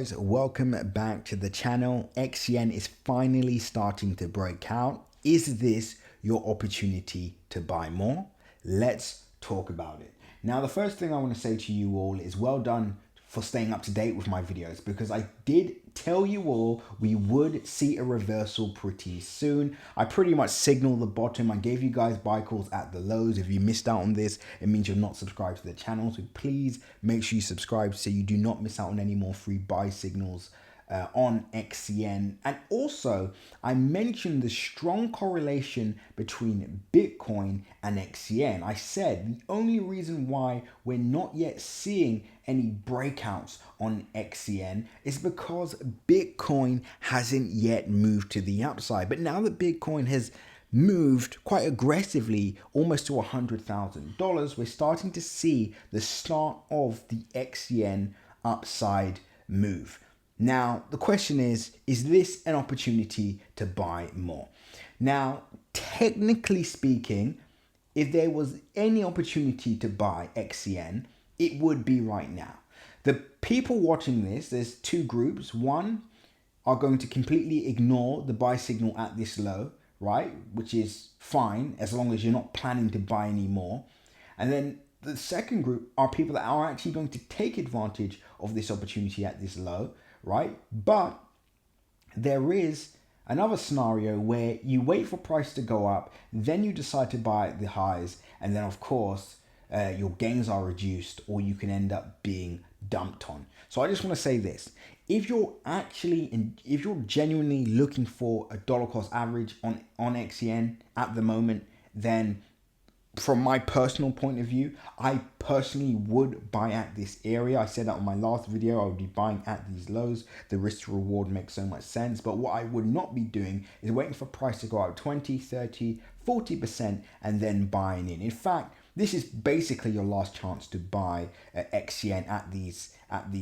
Welcome back to the channel. Xcn is finally starting to break out. Is this your opportunity to buy more? Let's talk about it. Now, the first thing I want to say to you all is well done for staying up to date with my videos, because I did tell you all we would see a reversal pretty soon. I pretty much signaled the bottom. I gave you guys buy calls at the lows. If you missed out on this, it means you're not subscribed to the channel. So please make sure you subscribe so you do not miss out on any more free buy signals on Xcn. And also, I mentioned the strong correlation between Bitcoin and Xcn. I said the only reason why we're not yet seeing any breakouts on Xcn is because Bitcoin hasn't yet moved to the upside. But now that Bitcoin has moved quite aggressively, almost to $100,000, we're starting to see the start of the Xcn upside move. Now, the question is this an opportunity to buy more? Now, technically speaking, if there was any opportunity to buy Xcn, it would be right now. The people watching this, there's two groups. One are going to completely ignore the buy signal at this low, right? Which is fine as long as you're not planning to buy any more. And then the second group are people that are actually going to take advantage of this opportunity at this low, right? But there is another scenario where you wait for price to go up, then you decide to buy at the highs, and then of course your gains are reduced, or you can end up being dumped on. So I just want to say this: if you're genuinely looking for a dollar cost average on Xcn at the moment, then from my personal point of view, I personally would buy at this area. I said that on my last video, I would be buying at these lows. The risk to reward makes so much sense. But what I would not be doing is waiting for price to go up 20, 30, 40% and then buying in. In fact, this is basically your last chance to buy Xcn at these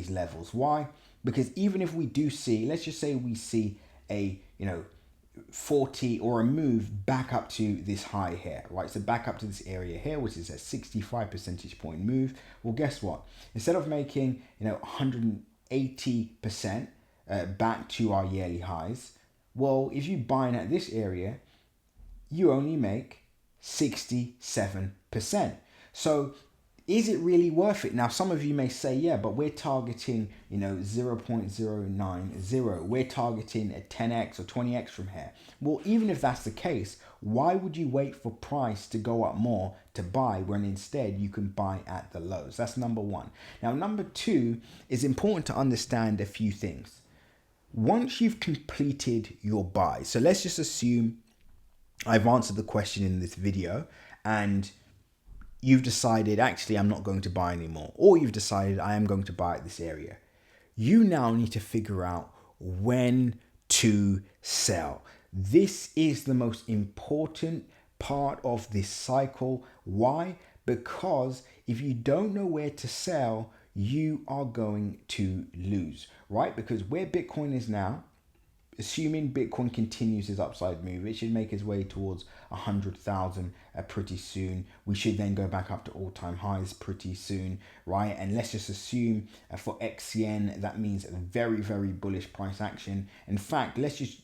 levels. Why? Because even if we do see, let's just say we see a 40 or a move back up to this high here, right? So back up to this area here, which is a 65 percentage point move. Well, guess what? Instead of making 180% back to our yearly highs, well, if you buy in at this area, you only make 67%. So is it really worth it? Now, some of you may say, yeah, but we're targeting, 0.090. We're targeting a 10x or 20x from here. Well, even if that's the case, why would you wait for price to go up more to buy when instead you can buy at the lows? That's number one. Now, number two is important to understand a few things. Once you've completed your buy, so let's just assume I've answered the question in this video and you've decided, actually, I'm not going to buy anymore, or you've decided I am going to buy at this area. You now need to figure out when to sell. This is the most important part of this cycle. Why? Because if you don't know where to sell, you are going to lose, right? Because where Bitcoin is now, assuming Bitcoin continues its upside move, it should make its way towards 100,000 pretty soon. We should then go back up to all-time highs pretty soon, right? And let's just assume for Xcn, that means a very, very bullish price action. In fact, let's just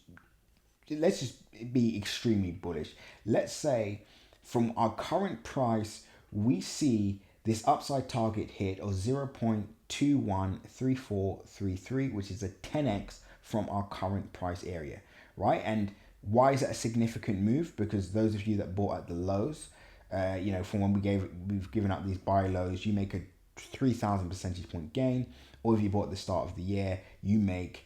be extremely bullish. Let's say from our current price, we see this upside target hit of 0.213433, which is a 10x from our current price area, right? And why is that a significant move? Because those of you that bought at the lows, from when we've given up these buy lows, you make a 3,000 percentage point gain, or if you bought at the start of the year, you make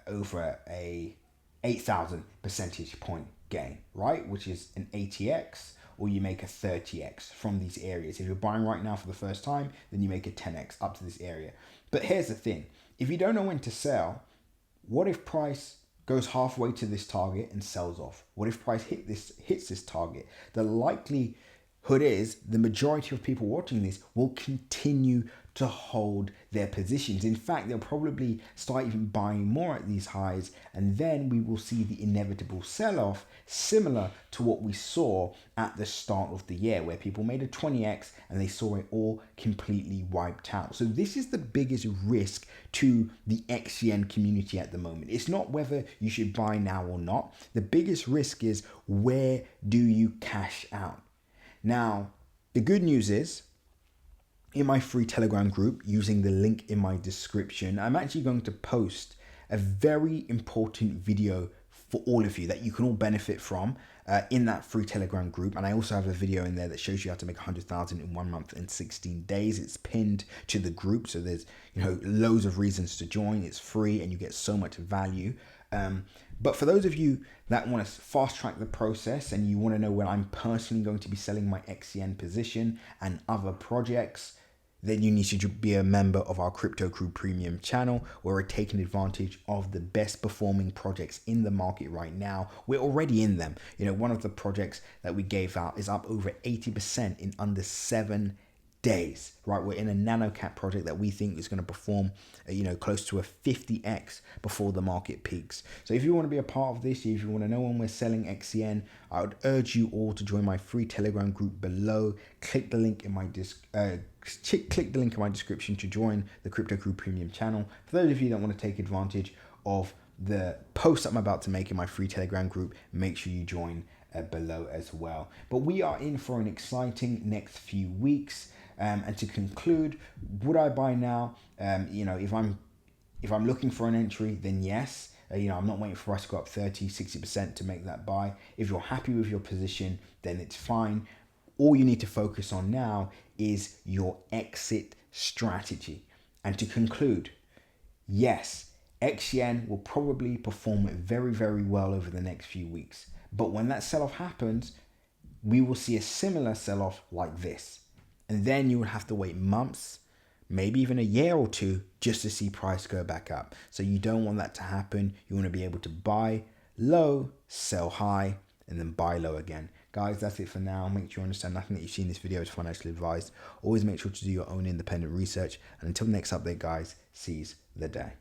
over a 8,000 percentage point gain, right? Which is an 80x, or you make a 30x from these areas. If you're buying right now for the first time, then you make a 10x up to this area. But here's the thing: if you don't know when to sell, what if price goes halfway to this target and sells off? What if price hits this target? The likelihood hood is the majority of people watching this will continue to hold their positions. In fact, they'll probably start even buying more at these highs, and then we will see the inevitable sell-off similar to what we saw at the start of the year, where people made a 20x and they saw it all completely wiped out. So this is the biggest risk to the XCN community at the moment. It's not whether you should buy now or not. The biggest risk is, where do you cash out? Now, the good news is, in my free Telegram group, using the link in my description, I'm actually going to post a very important video for all of you that you can all benefit from in that free Telegram group. And I also have a video in there that shows you how to make 100,000 in 1 month and 16 days. It's pinned to the group, so there's loads of reasons to join. It's free and you get so much value. But for those of you that want to fast track the process and you want to know when I'm personally going to be selling my XCN position and other projects, then you need to be a member of our Crypto Crew Premium channel, where we're taking advantage of the best performing projects in the market right now. We're already in them. One of the projects that we gave out is up over 80% in under 7 days, right? We're in a NanoCat project that we think is going to perform, close to a 50x before the market peaks. So if you want to be a part of this, if you want to know when we're selling XCN, I would urge you all to join my free Telegram group below. Click the link in my description to join the Crypto Crew Premium channel. For those of you that want to take advantage of the post I'm about to make in my free Telegram group, make sure you join below as well. But we are in for an exciting next few weeks. And to conclude, would I buy now? If I'm looking for an entry, then yes. I'm not waiting for us to go up 30-60% to make that buy. If you're happy with your position, then it's fine. All you need to focus on now is your exit strategy. And to conclude, yes, XCN will probably perform very, very well over the next few weeks. But when that sell-off happens, we will see a similar sell-off like this. And then you would have to wait months, maybe even a year or two, just to see price go back up. So you don't want that to happen. You want to be able to buy low, sell high, and then buy low again. Guys, that's it for now. Make sure you understand nothing that you see in this video is financially advised. Always make sure to do your own independent research. And until next update, guys, seize the day.